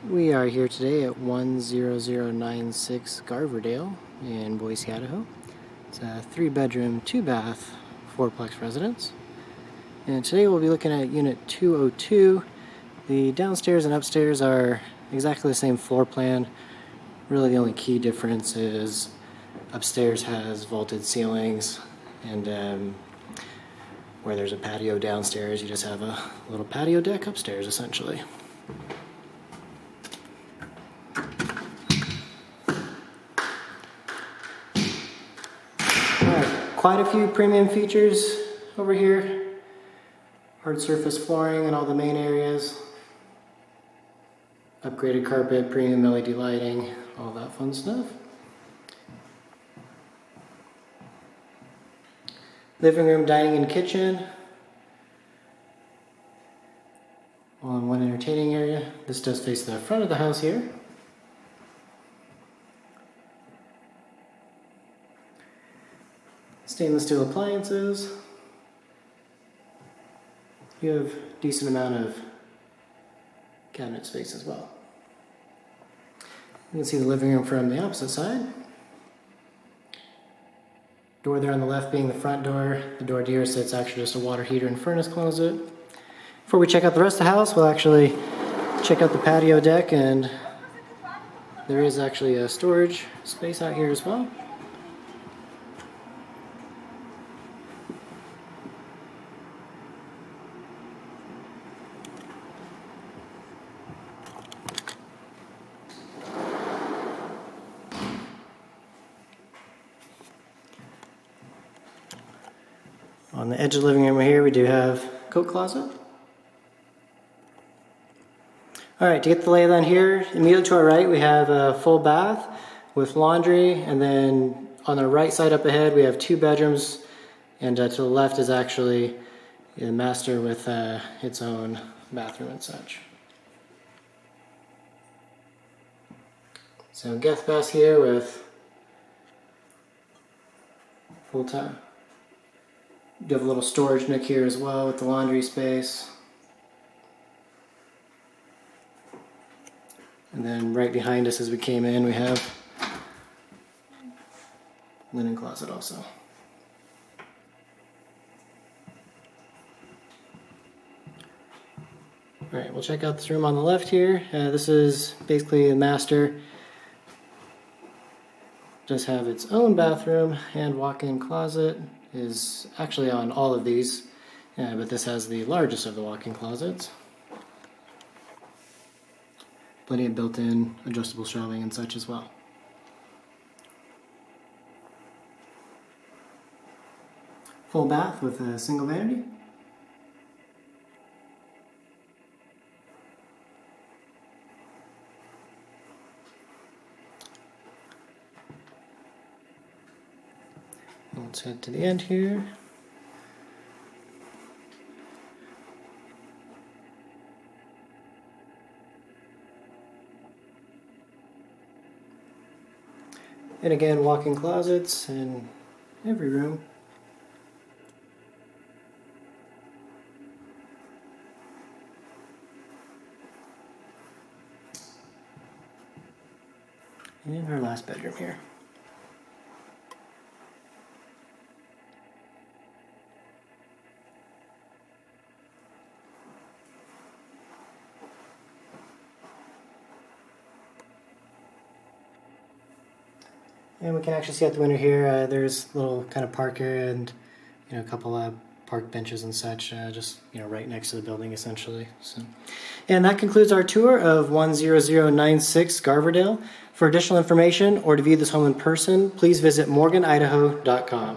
We are here today at 10096 Garverdale in Boise, Idaho. It's a 3-bedroom, 2-bath, 4-plex residence. And today we'll be looking at Unit 202. The downstairs and upstairs are exactly the same floor plan. Really the only key difference is upstairs has vaulted ceilings, and where there's a patio downstairs, you just have a little patio deck upstairs essentially. Quite a few premium features over here. Hard surface flooring in all the main areas. Upgraded carpet, premium LED lighting, all that fun stuff. Living room, dining, and kitchen. All in one entertaining area. This does face the front of the house here. Stainless steel appliances. You have a decent amount of cabinet space as well. You can see the living room from the opposite side. Door there on the left being the front door. The door here sits actually just a water heater and furnace closet. Before we check out the rest of the house, we'll actually check out the patio deck, and there is actually a storage space out here as well. On the edge of the living room here, we do have a coat closet. Alright, to get the layout here, immediately to our right we have a full bath with laundry, and then on the right side up ahead we have 2 bedrooms, and to the left is actually the master with its own bathroom and such. So guest bath here with full time. You have a little storage nook here as well with the laundry space. And then right behind us as we came in we have linen closet also. Alright, we'll check out this room on the left here. This is basically the master. Does have its own bathroom and walk-in closet. Is actually on all of these, but this has the largest of the walk-in closets. Plenty of built-in adjustable shelving and such as well. Full bath with a single vanity. Let's head to the end here. And again, walk-in closets in every room. And our last bedroom here. And we can actually see out the window here, there's a little kind of park area and a couple of park benches and such, just right next to the building essentially. So, and that concludes our tour of 10096 Garverdale. For additional information or to view this home in person, please visit morganidaho.com.